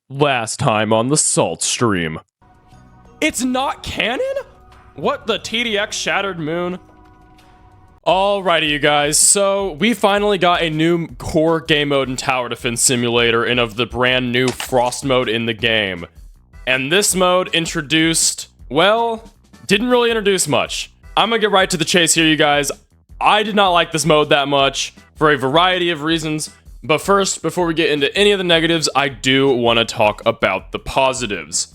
Last time on the Salt Stream. It's not canon? What, the TDX Shattered Moon? Alrighty, you guys, so we finally got a new core game mode in Tower Defense Simulator and of the brand new Frost mode in the game. And this mode introduced, well, didn't really introduce much. I'm gonna get right to the chase here, you guys. I did not like this mode that much for a variety of reasons. But first, before we get into any of the negatives, I do want to talk about the positives.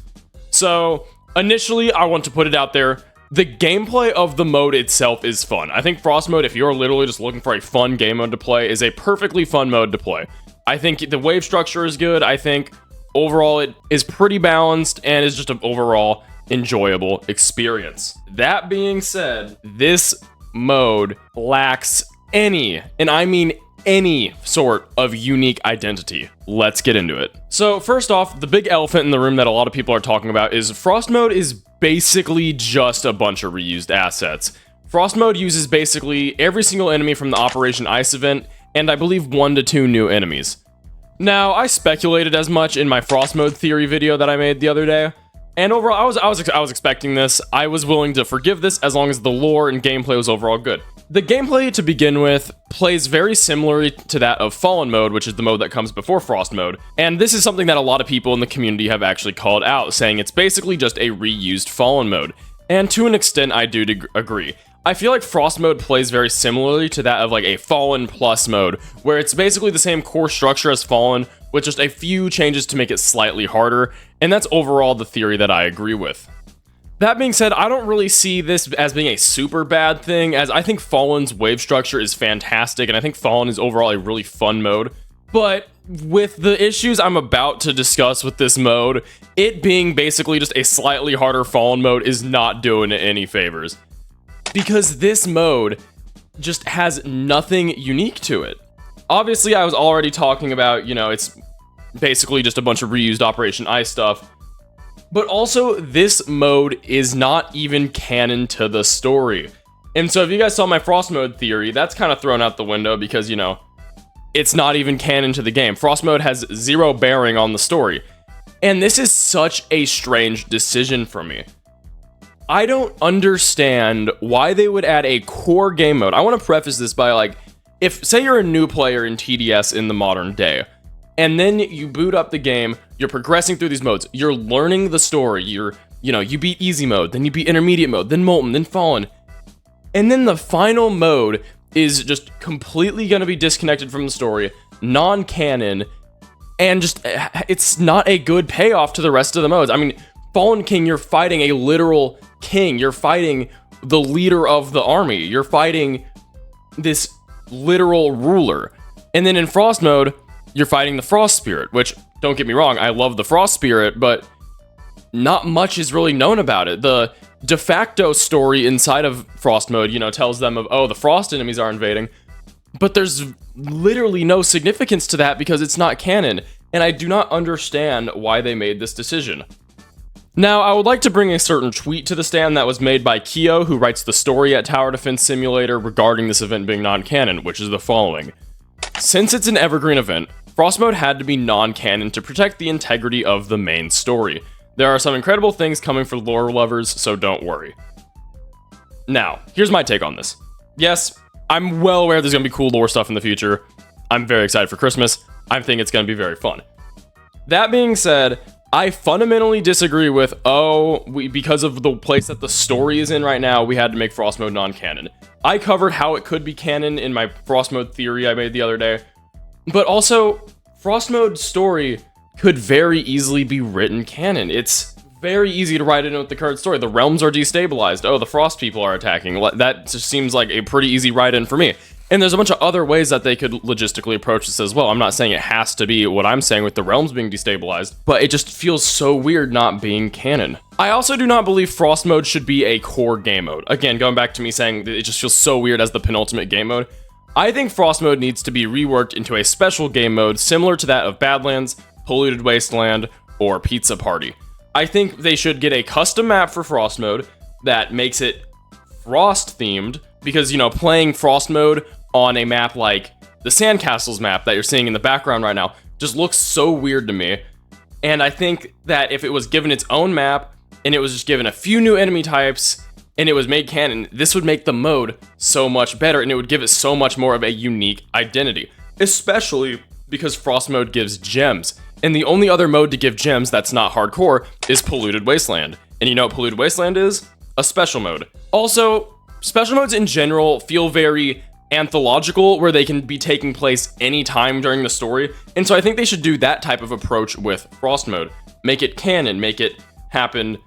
So, initially, I want to put it out there, the gameplay of the mode itself is fun. I think Frost mode, if you're literally just looking for a fun game mode to play, is a perfectly fun mode to play. I think the wave structure is good. I think overall it is pretty balanced and is just an overall enjoyable experience. That being said, this mode lacks any, and I mean any sort of unique identity. Let's get into it. So first off, the big elephant in the room that a lot of people are talking about is Frost mode is basically just a bunch of reused assets. Frost mode uses basically every single enemy from the Operation Ice event, and I believe 1 to 2 new enemies. Now, I speculated as much in my Frost mode theory video that I made the other day, and overall, I was expecting this. I was willing to forgive this as long as the lore and gameplay was overall good. The gameplay, to begin with, plays very similarly to that of Fallen mode, which is the mode that comes before Frost mode, and this is something that a lot of people in the community have actually called out, saying it's basically just a reused Fallen mode, and to an extent, I do agree. I feel like Frost mode plays very similarly to that of like a Fallen Plus mode, where it's basically the same core structure as Fallen, with just a few changes to make it slightly harder, and that's overall the theory that I agree with. That being said, I don't really see this as being a super bad thing, as I think Fallen's wave structure is fantastic, and I think Fallen is overall a really fun mode. But with the issues I'm about to discuss with this mode, it being basically just a slightly harder Fallen mode is not doing it any favors. Because this mode just has nothing unique to it. Obviously, I was already talking about, it's basically just a bunch of reused Operation Ice stuff. But also, this mode is not even canon to the story. And so if you guys saw my Frost mode theory, that's kind of thrown out the window because, it's not even canon to the game. Frost mode has zero bearing on the story. And this is such a strange decision for me. I don't understand why they would add a core game mode. I want to preface this by say you're a new player in TDS in the modern day, and then you boot up the game, you're progressing through these modes, you're learning the story, you beat easy mode, then you beat intermediate mode, then molten, then fallen. And then the final mode is just completely going to be disconnected from the story, non-canon, and just, it's not a good payoff to the rest of the modes. I mean, Fallen King, you're fighting a literal king, you're fighting the leader of the army, you're fighting this literal ruler. And then in Frost mode, you're fighting the Frost Spirit, which, don't get me wrong, I love the Frost Spirit, but not much is really known about it. The de facto story inside of Frost mode, tells them of, oh, the Frost enemies are invading, but there's literally no significance to that because it's not canon, and I do not understand why they made this decision. Now, I would like to bring a certain tweet to the stand that was made by Kyo, who writes the story at Tower Defense Simulator regarding this event being non-canon, which is the following. Since it's an evergreen event, Frost mode had to be non-canon to protect the integrity of the main story. There are some incredible things coming for lore lovers, so don't worry. Now, here's my take on this. Yes, I'm well aware there's going to be cool lore stuff in the future. I'm very excited for Christmas. I think it's going to be very fun. That being said, I fundamentally disagree with, because of the place that the story is in right now, we had to make Frost mode non-canon. I covered how it could be canon in my Frost mode theory I made the other day. But also, Frost mode story could very easily be written canon. It's very easy to write it in with the current story. The realms are destabilized. Oh, the Frost people are attacking. That just seems like a pretty easy write-in for me. And there's a bunch of other ways that they could logistically approach this as well. I'm not saying it has to be what I'm saying with the realms being destabilized, but it just feels so weird not being canon. I also do not believe Frost mode should be a core game mode. Again, going back to me saying that it just feels so weird as the penultimate game mode. I think Frost mode needs to be reworked into a special game mode similar to that of Badlands, Polluted Wasteland, or Pizza Party. I think they should get a custom map for Frost mode that makes it Frost themed, because, playing Frost mode on a map like the Sandcastles map that you're seeing in the background right now just looks so weird to me. And I think that if it was given its own map, and it was just given a few new enemy types, and it was made canon, this would make the mode so much better, and it would give it so much more of a unique identity. Especially because Frost mode gives gems. And the only other mode to give gems that's not hardcore is Polluted Wasteland. And you know what Polluted Wasteland is? A special mode. Also, special modes in general feel very anthological, where they can be taking place anytime during the story. And so I think they should do that type of approach with Frost mode. Make it canon, make it happen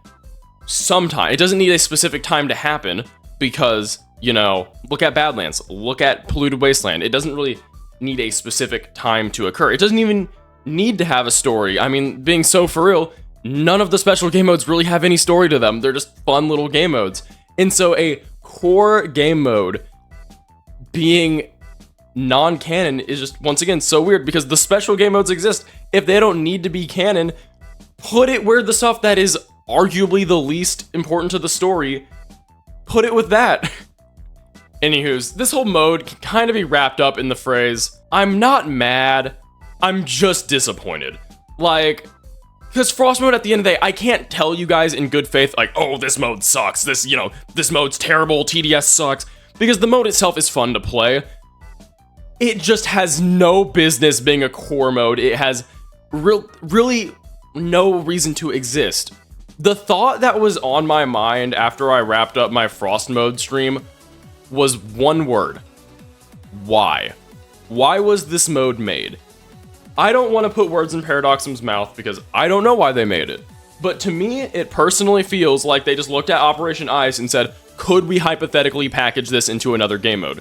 sometime. It doesn't need a specific time to happen because, you know, look at Badlands, look at Polluted Wasteland. It doesn't really need a specific time to occur. It doesn't even need to have a story. I mean, being so for real, none of the special game modes really have any story to them. They're just fun little game modes. And so a core game mode being non-canon is just, once again, so weird because the special game modes exist. If they don't need to be canon, put it where the stuff that is arguably the least important to the story, put it with that. Anywho's, this whole mode can kind of be wrapped up in the phrase, I'm not mad, I'm just disappointed. Like, because Frost mode at the end of the day, I can't tell you guys in good faith, like, oh, this mode sucks, this, you know, this mode's terrible, TDS sucks, because the mode itself is fun to play. It just has no business being a core mode. It has really no reason to exist. The thought that was on my mind after I wrapped up my Frost mode stream was one word. Why? Why was this mode made? I don't want to put words in Paradoxum's mouth because I don't know why they made it. But to me, it personally feels like they just looked at Operation Ice and said, could we hypothetically package this into another game mode?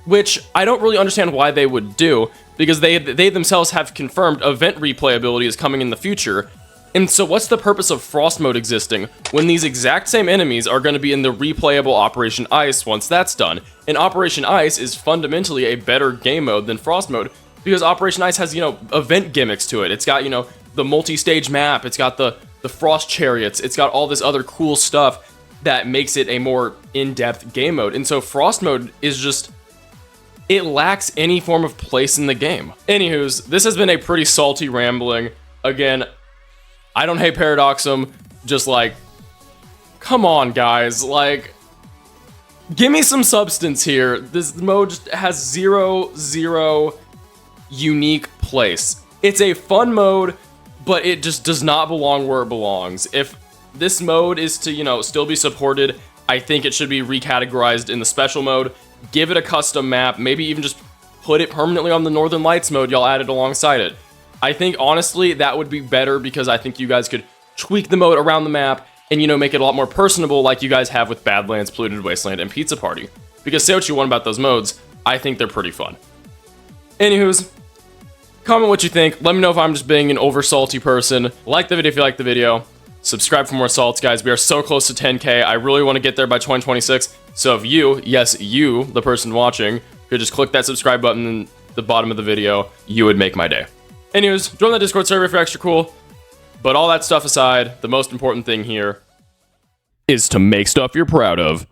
Which I don't really understand why they would do, because they themselves have confirmed event replayability is coming in the future. And so what's the purpose of Frost mode existing when these exact same enemies are going to be in the replayable Operation Ice once that's done? And Operation Ice is fundamentally a better game mode than Frost mode, because Operation Ice has, you know, event gimmicks to it. It's got, you know, the multi-stage map, it's got the Frost Chariots, it's got all this other cool stuff that makes it a more in-depth game mode. And so Frost mode is just, it lacks any form of place in the game. Anywho's, this has been a pretty salty rambling. Again, I don't hate Paradoxum, just like, come on guys, like, give me some substance here. This mode just has zero unique place. It's a fun mode, but it just does not belong where it belongs. If this mode is to, you know, still be supported, I think it should be recategorized in the special mode. Give it a custom map, maybe even just put it permanently on the Northern Lights mode y'all added alongside it. I think, honestly, that would be better because I think you guys could tweak the mode around the map and, you know, make it a lot more personable like you guys have with Badlands, Polluted Wasteland, and Pizza Party. Because say what you want about those modes, I think they're pretty fun. Anywho's, comment what you think. Let me know if I'm just being an over salty person. Like the video if you like the video. Subscribe for more salts, guys. We are so close to 10K. I really want to get there by 2026. So if you, yes, you, the person watching, could just click that subscribe button in the bottom of the video, you would make my day. Anyways, join the Discord server if you're extra cool. But all that stuff aside, the most important thing here is to make stuff you're proud of.